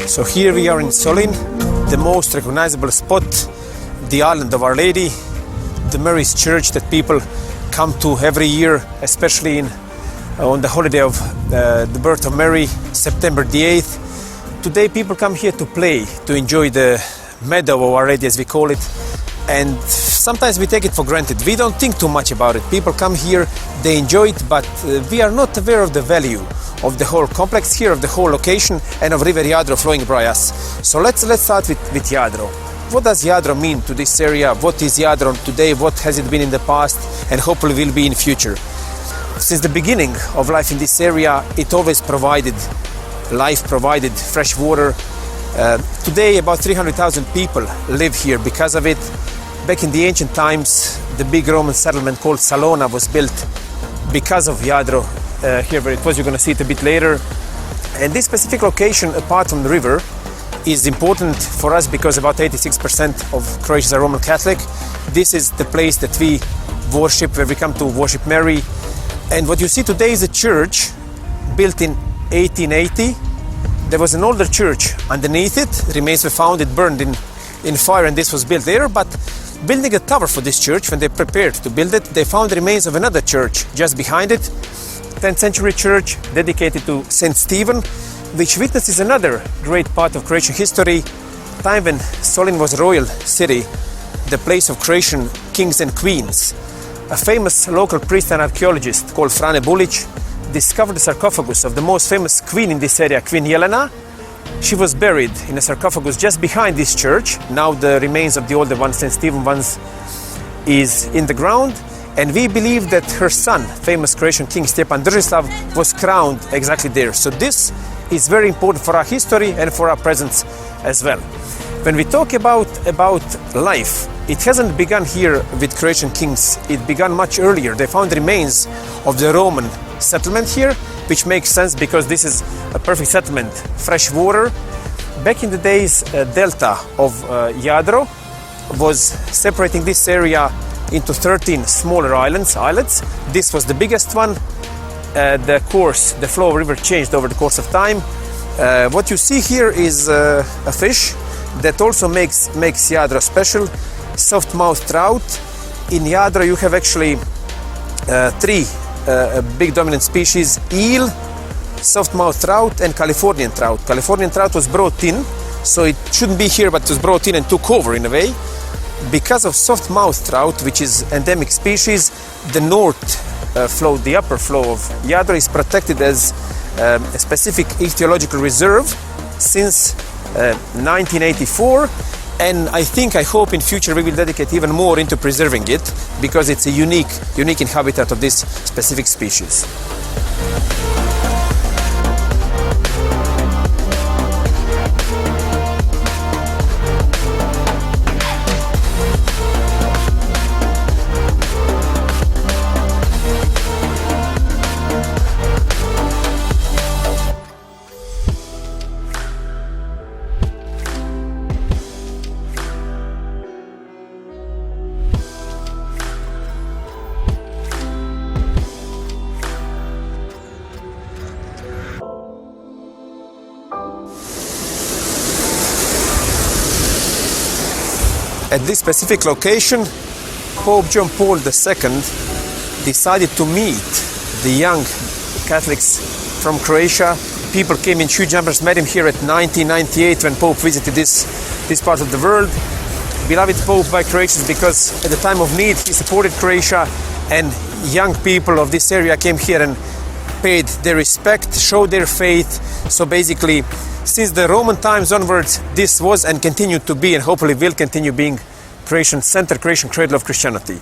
So here we are in Solin, the most recognizable spot, the island of Our Lady, the Mary's Church that people come to every year, especially on the holiday of the birth of Mary, September the 8th. Today people come here to play, to enjoy the meadow of Our Lady, as we call it, and sometimes we take it for granted. We don't think too much about it. People come here, they enjoy it, but we are not aware of the value of the whole complex here, of the whole location, and of River Jadro flowing by us. So let's start with Jadro. What does Jadro mean to this area? What is Jadro today? What has it been in the past? And hopefully will be in future. Since the beginning of life in this area, it always provided life, provided fresh water. Today about 300,000 people live here because of it. Back in the ancient times, the big Roman settlement called Salona was built because of Jadro. Here where it was, you're going to see it a bit later. And this specific location, apart from the river, is important for us because about 86% of Croatians are Roman Catholic. This is the place that we worship, where we come to worship Mary. And what you see today is a church built in 1880. There was an older church underneath it. Remains were found, it burned in fire, and this was built there. But building a tower for this church, when they prepared to build it, they found the remains of another church just behind it. 10th century church dedicated to Saint Stephen, which witnesses another great part of Croatian history, time when Solin was a royal city, the place of Croatian kings and queens. A famous local priest and archaeologist called Frane Bulić discovered the sarcophagus of the most famous queen in this area, Queen Jelena. She was buried in a sarcophagus just behind this church. Now the remains of the older one, St. Stephen ones, is in the ground. And we believe that her son, famous Croatian king Stjepan Držislav, was crowned exactly there. So this is very important for our history and for our presence as well. When we talk about life, it hasn't begun here with Croatian kings. It began much earlier. They found remains of the Roman settlement here, which makes sense because this is a perfect settlement, fresh water. Back in the days, delta of Jadro was separating this area into 13 smaller islets. This was the biggest one. The flow of the river changed over the course of time. What you see here is a fish that also makes Jadro special. Soft-mouthed trout. In Jadro you have actually three big dominant species: eel, soft-mouthed trout, and Californian trout. Californian trout was brought in, so it shouldn't be here, but it was brought in and took over in a way. Because of soft-mouthed trout, which is endemic species, the the upper flow of Jadro is protected as a specific ichthyological reserve since 1984. And I hope in future we will dedicate even more into preserving it, because it's a unique habitat of this specific species. At this specific location, Pope John Paul II decided to meet the young Catholics from Croatia. People came in huge numbers, met him here at 1998 when Pope visited this part of the world. Beloved Pope by Croatians because at the time of need he supported Croatia, and young people of this area came here and paid their respect, showed their faith. So basically, since the Roman times onwards, this was and continued to be, and hopefully will continue being, Croatian center, Croatian cradle of Christianity.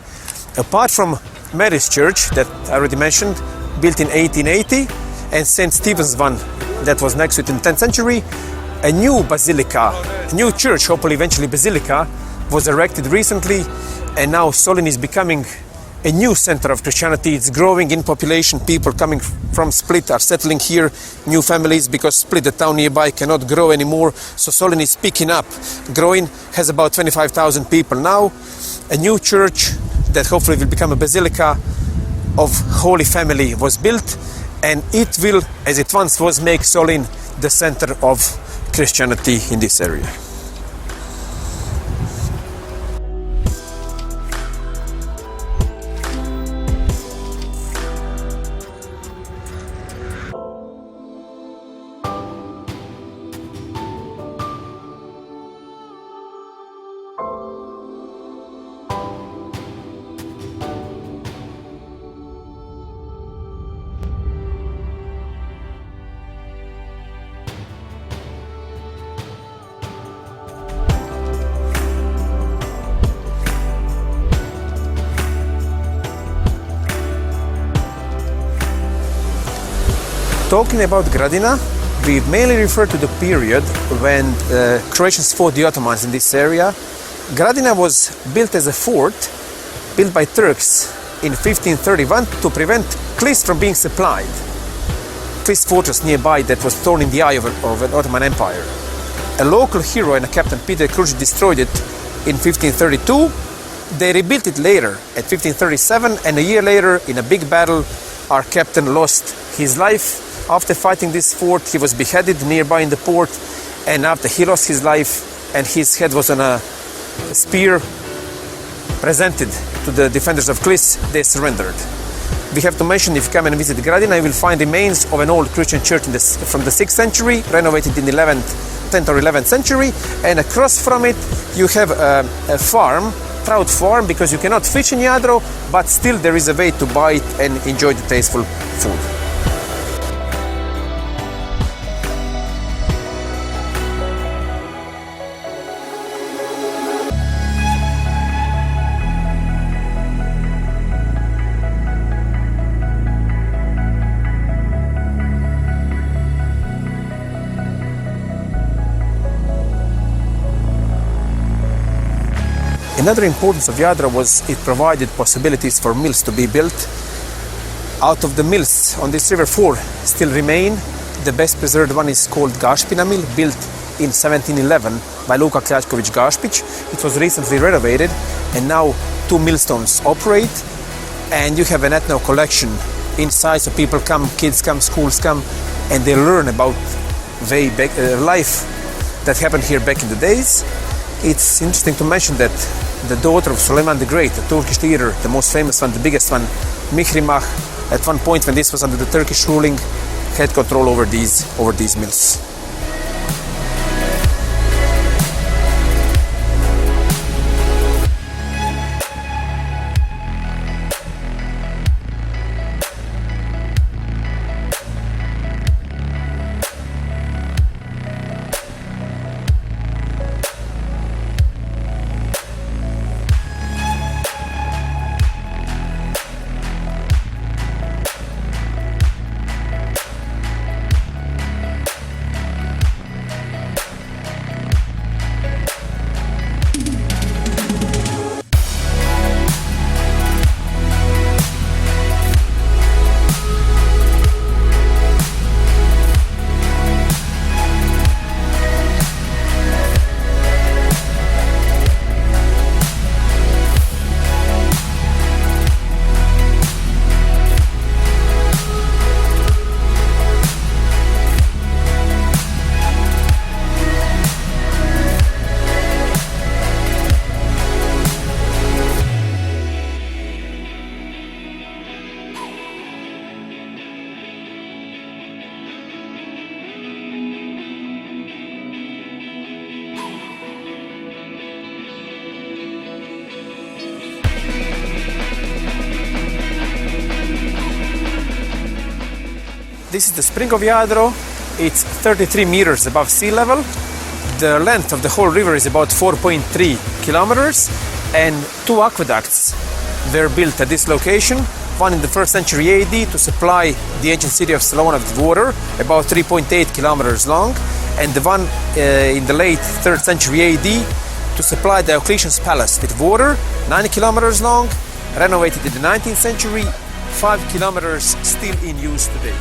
Apart from Mary's Church that I already mentioned, built in 1880, and St. Stephen's one that was next to it in the 10th century, a new basilica, a new church, hopefully eventually basilica, was erected recently, and now Solin is becoming a new center of Christianity. It's growing in population. People coming from Split are settling here, new families, because Split, the town nearby, cannot grow anymore. So Solin is picking up, growing, has about 25,000 people now. A new church that hopefully will become a basilica of Holy Family was built, and it will, as it once was, make Solin the center of Christianity in this area. Talking about Gradina, we mainly refer to the period when Croatians fought the Ottomans in this area. Gradina was built as a fort, built by Turks in 1531 to prevent Klis from being supplied. Klis fortress nearby that was thrown in the eye of an Ottoman Empire. A local hero and a captain, Peter Krujic, destroyed it in 1532. They rebuilt it later at 1537, and a year later, in a big battle, our captain lost his life. After fighting this fort, he was beheaded nearby in the port, and after he lost his life and his head was on a spear presented to the defenders of Klis, they surrendered. We have to mention, if you come and visit Gradina, you will find remains of an old Christian church from the 6th century, renovated in the 10th or 11th century, and across from it you have a farm, trout farm, because you cannot fish in Jadro, but still there is a way to buy it and enjoy the tasteful food. Another importance of Jadro was it provided possibilities for mills to be built. Out of the mills on this river, 4 still remain. The best preserved one is called Gašpina mill, built in 1711 by Luka Kljačković Gašpić. It was recently renovated, and now 2 millstones operate, and you have an ethno collection inside, so people come, kids come, schools come, and they learn about life that happened here back in the days. It's interesting to mention that the daughter of Suleiman the Great, the Turkish leader, the most famous one, the biggest one, Mihrimah, at one point when this was under the Turkish ruling, had control over these mills. This is the spring of Jadro. It's 33 meters above sea level. The length of the whole river is about 4.3 kilometers, and 2 aqueducts were built at this location. One in the 1st century AD to supply the ancient city of Salona with water, about 3.8 kilometers long, and the one in the late 3rd century AD to supply Diocletian's palace with water, 9 kilometers long, renovated in the 19th century, 5 kilometers still in use today.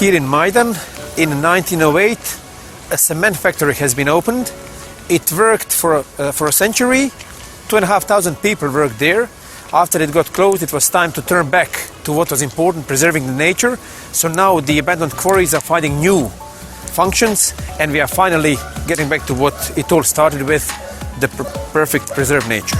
Here in Maidan, in 1908, a cement factory has been opened. It worked for a century. 2,500 people worked there. After it got closed, it was time to turn back to what was important, preserving the nature. So now the abandoned quarries are finding new functions, and we are finally getting back to what it all started with, the perfect preserved nature.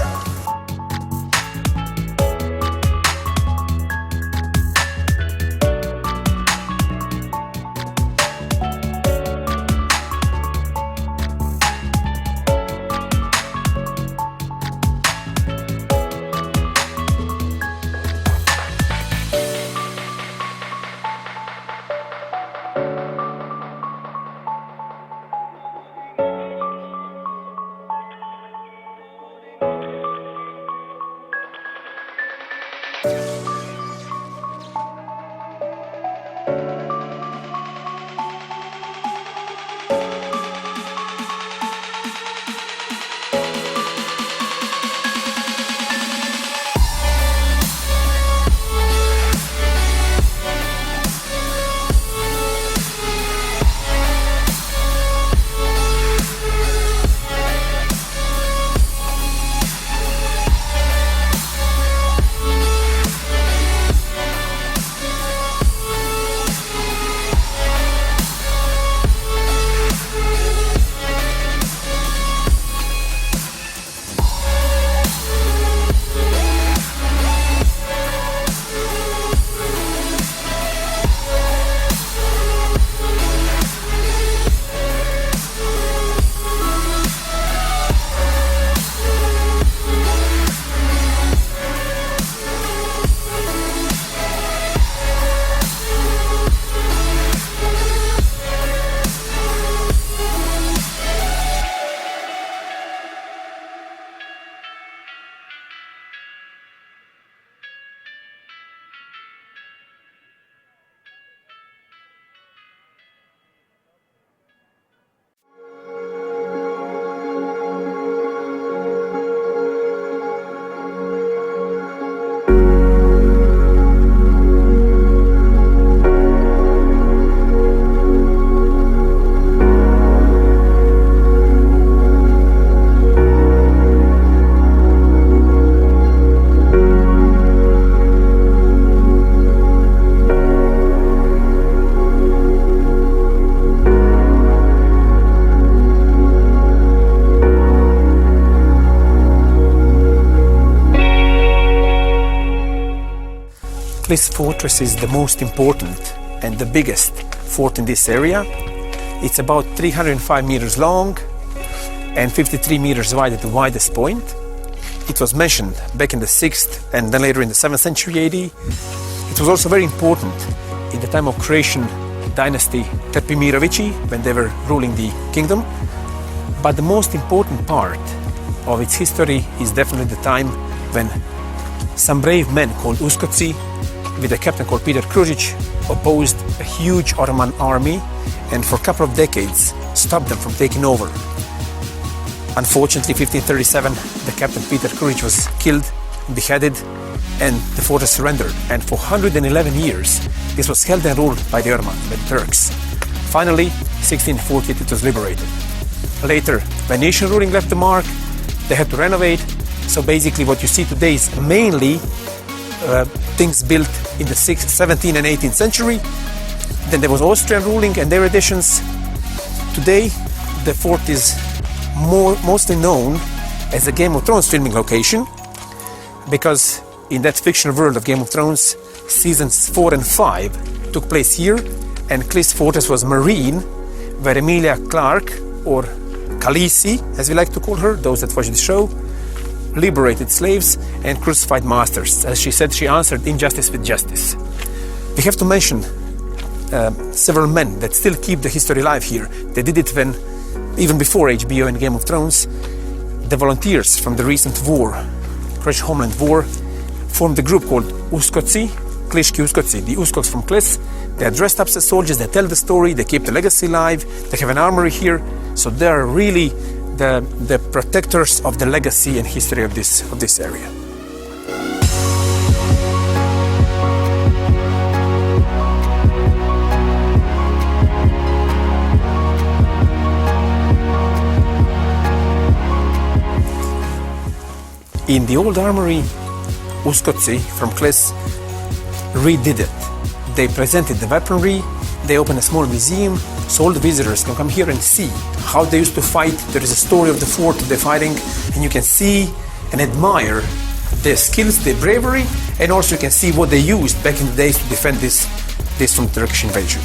This fortress is the most important and the biggest fort in this area. It's about 305 meters long and 53 meters wide at the widest point. It was mentioned back in the 6th and then later in the 7th century AD. It was also very important in the time of Croatian dynasty Trpimirovići when they were ruling the kingdom. But the most important part of its history is definitely the time when some brave men called Uskoci, with a captain called Peter Kružić, opposed a huge Ottoman army and for a couple of decades stopped them from taking over. Unfortunately, 1537, the captain Peter Kružić was killed, beheaded, and the fortress surrendered. And for 111 years, this was held and ruled by the Ottomans, by the Turks. Finally, 1648, it was liberated. Later, Venetian ruling left the mark, they had to renovate. So basically what you see today is mainly things built in the 6th, 17th and 18th century. Then there was Austrian ruling and their additions. Today, the fort is mostly known as a Game of Thrones filming location because in that fictional world of Game of Thrones, seasons 4 and 5 took place here, and Cliff's Fortress was Marine, where Emilia Clarke, or Khaleesi, as we like to call her, those that watch the show, liberated slaves and crucified masters. As she said, she answered injustice with justice. We have to mention several men that still keep the history alive here. They did it when, even before HBO and Game of Thrones, the volunteers from the recent war, Croatian Homeland War, formed a group called Uskoci, Kliški Uskoci, the Uskoks from Klis. They are dressed up as soldiers, they tell the story, they keep the legacy alive, they have an armory here, so they are really the protectors of the legacy and history of this area. In the old armory, Uskoci from Klis redid it. They presented the weaponry, they opened a small museum, so all the visitors can come here and see how they used to fight. There is a story of the fort they're fighting, and you can see and admire their skills, their bravery, and also you can see what they used back in the days to defend this from Turkish invasion.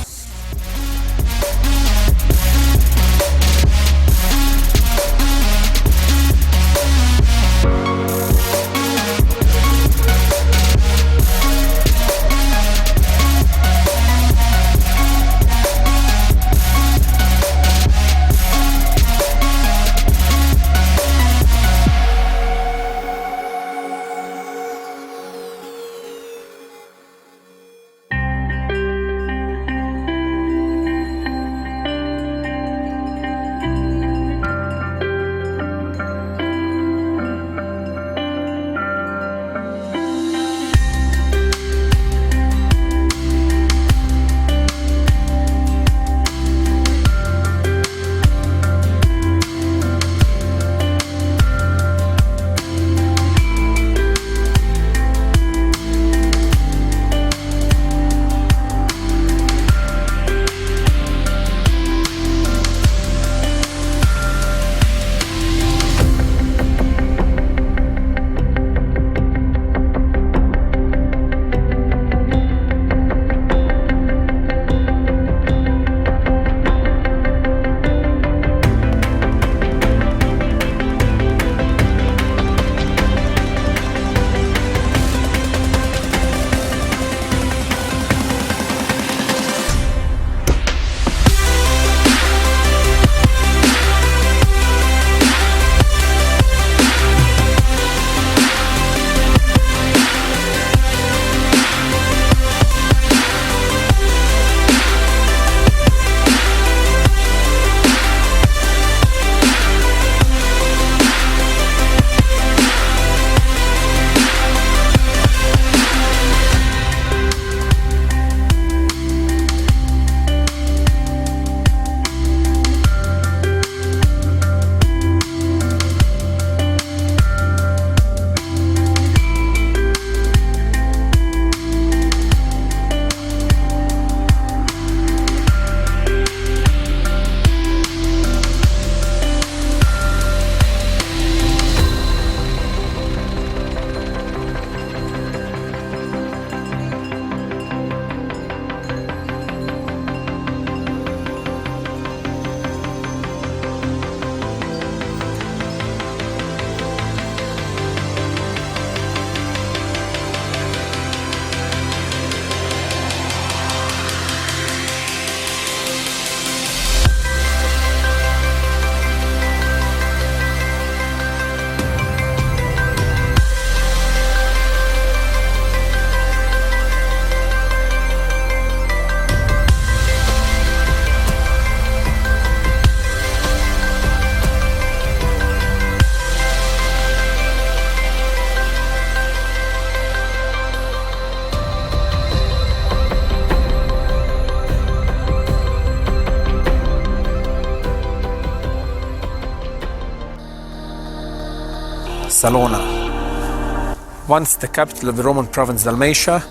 Salona. Once the capital of the Roman province Dalmatia,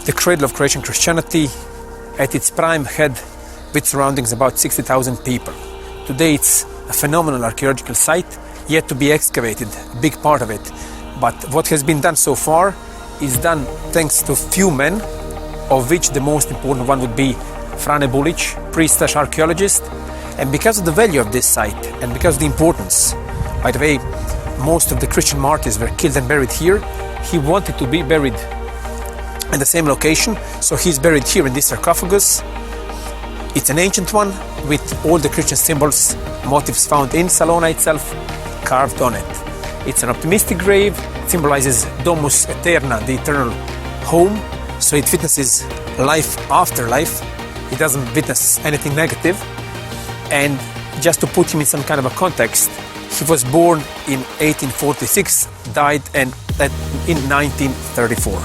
the cradle of Croatian Christianity, at its prime had with surroundings about 60,000 people. Today it's a phenomenal archaeological site, yet to be excavated, a big part of it. But what has been done so far is done thanks to few men, of which the most important one would be Frane Bulić, priest/archaeologist. And because of the value of this site and because of the importance, by the way, most of the Christian martyrs were killed and buried here. He wanted to be buried in the same location, so he's buried here in this sarcophagus. It's an ancient one with all the Christian symbols, motifs found in Salona itself, carved on it. It's an optimistic grave, symbolizes Domus Eterna, the eternal home, so it witnesses life after life. It doesn't witness anything negative. And just to put him in some kind of a context, he was born in 1846, died in 1934.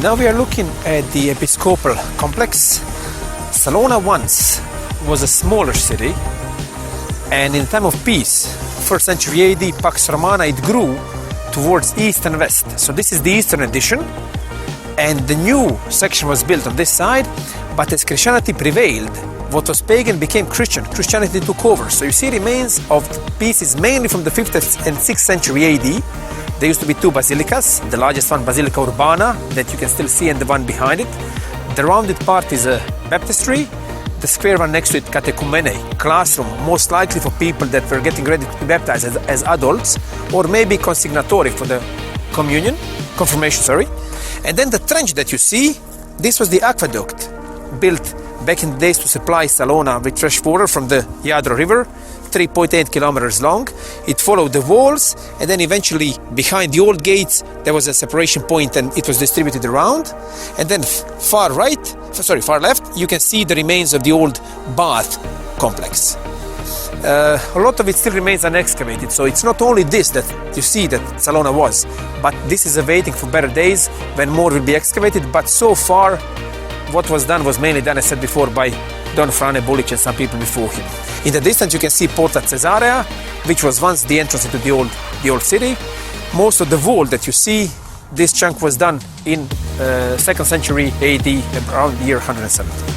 Now we are looking at the episcopal complex. Salona once was a smaller city, and in time of peace, 1st century AD, Pax Romana, it grew towards east and west. So this is the eastern edition, and the new section was built on this side, but as Christianity prevailed, what was pagan became Christian. Christianity took over. So you see remains of pieces mainly from the 5th and 6th century AD. There used to be two basilicas, the largest one, Basilica Urbana, that you can still see, and the one behind it. The rounded part is a baptistry. The square one next to it, catechumene, classroom, most likely for people that were getting ready to be baptized as adults, or maybe consignatory for the confirmation. And then the trench that you see, this was the aqueduct built back in the days to supply Salona with fresh water from the Jadro River, 3.8 kilometers long. It followed the walls, and then eventually behind the old gates there was a separation point, and it was distributed around. And then far left, you can see the remains of the old bath complex. A lot of it still remains unexcavated, so it's not only this that you see that Salona was, but this is awaiting for better days when more will be excavated. But so far, what was done was mainly done, as said before, by Don Frane Bulic and some people before him. In the distance you can see Porta Caesarea, which was once the entrance into the old city. Most of the wall that you see, this chunk was done in 2nd century AD, around the year 170.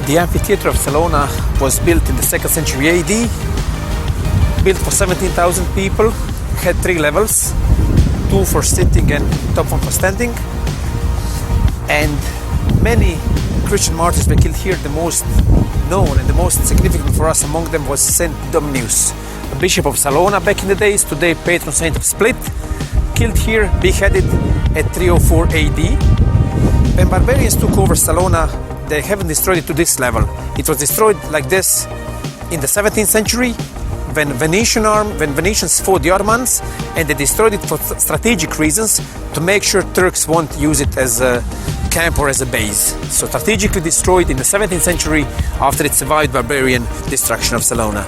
The amphitheater of Salona was built in the 2nd century AD, built for 17,000 people, had 3 levels, 2 for sitting and top one for standing. And many Christian martyrs were killed here. The most known and the most significant for us among them was Saint Dominius, a bishop of Salona back in the days, today patron saint of Split, killed here, beheaded at 304 AD. When barbarians took over Salona, they haven't destroyed it to this level. It was destroyed like this in the 17th century when Venetians fought the Ottomans, and they destroyed it for strategic reasons to make sure Turks won't use it as a camp or as a base. So strategically destroyed in the 17th century after it survived barbarian destruction of Salona.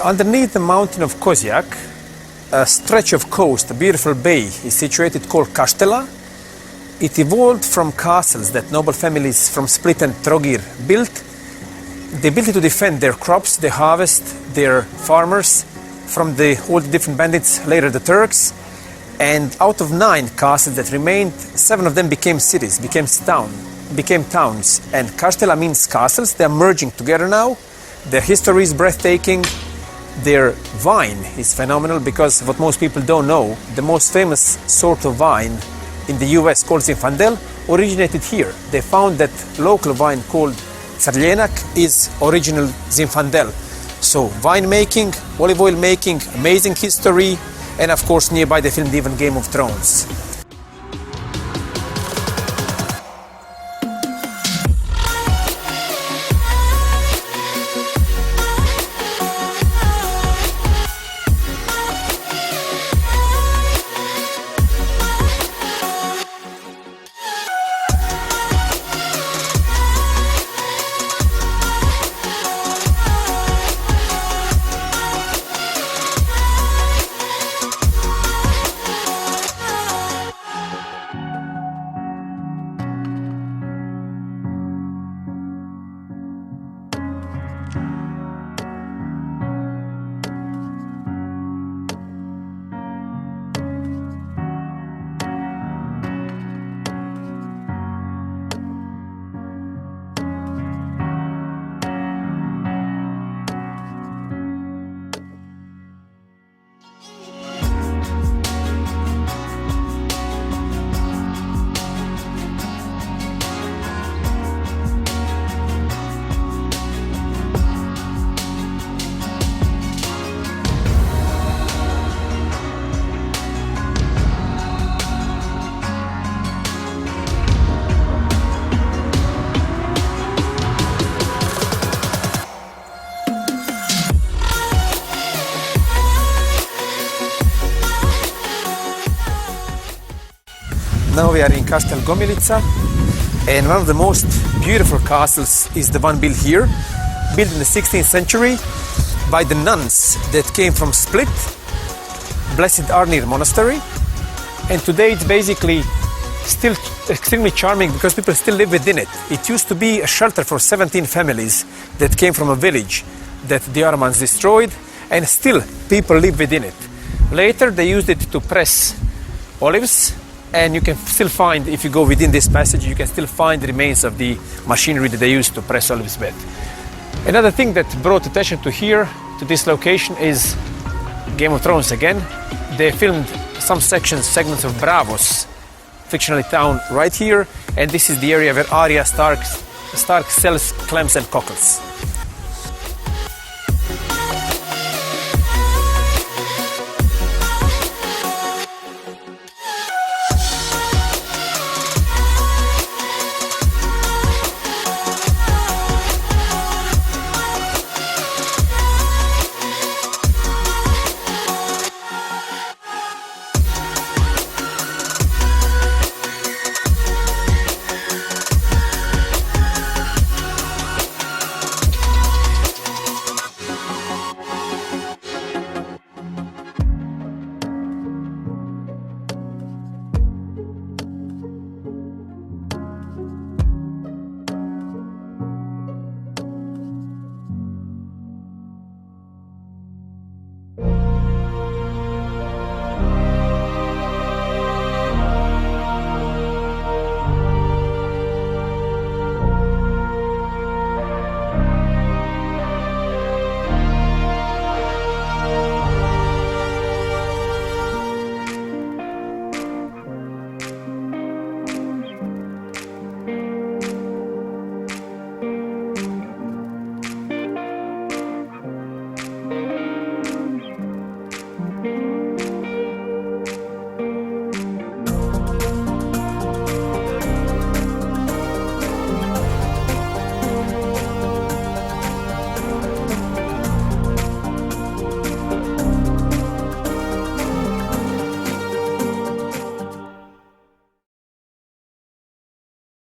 Underneath the mountain of Kozjak, a stretch of coast, a beautiful bay, is situated called Kastela. It evolved from castles that noble families from Split and Trogir built. They built it to defend their crops, their harvest, their farmers from all the different bandits, later the Turks. And out of 9 castles that remained, 7 of them became cities, became towns. And Kastela means castles. They are merging together now. Their history is breathtaking. Their wine is phenomenal, because what most people don't know, the most famous sort of wine in the US called Zinfandel originated here. They found that local wine called Crljenak is original Zinfandel. So wine making, olive oil making, amazing history, and of course nearby they filmed even Game of Thrones. Now we are in Kaštel Gomilica, and one of the most beautiful castles is the one built here, built in the 16th century by the nuns that came from Split, Blessed Arnir Monastery. And today it's basically still extremely charming because people still live within it. It used to be a shelter for 17 families that came from a village that the Ottomans destroyed, and still people live within it. Later they used it to press olives, and you can still find, if you go within this passage, you can still find the remains of the machinery that they used to press olives with. Another thing that brought attention to here, to this location, is Game of Thrones again. They filmed some segments of Bravos, fictional town, right here, and this is the area where Arya Stark sells clams and cockles.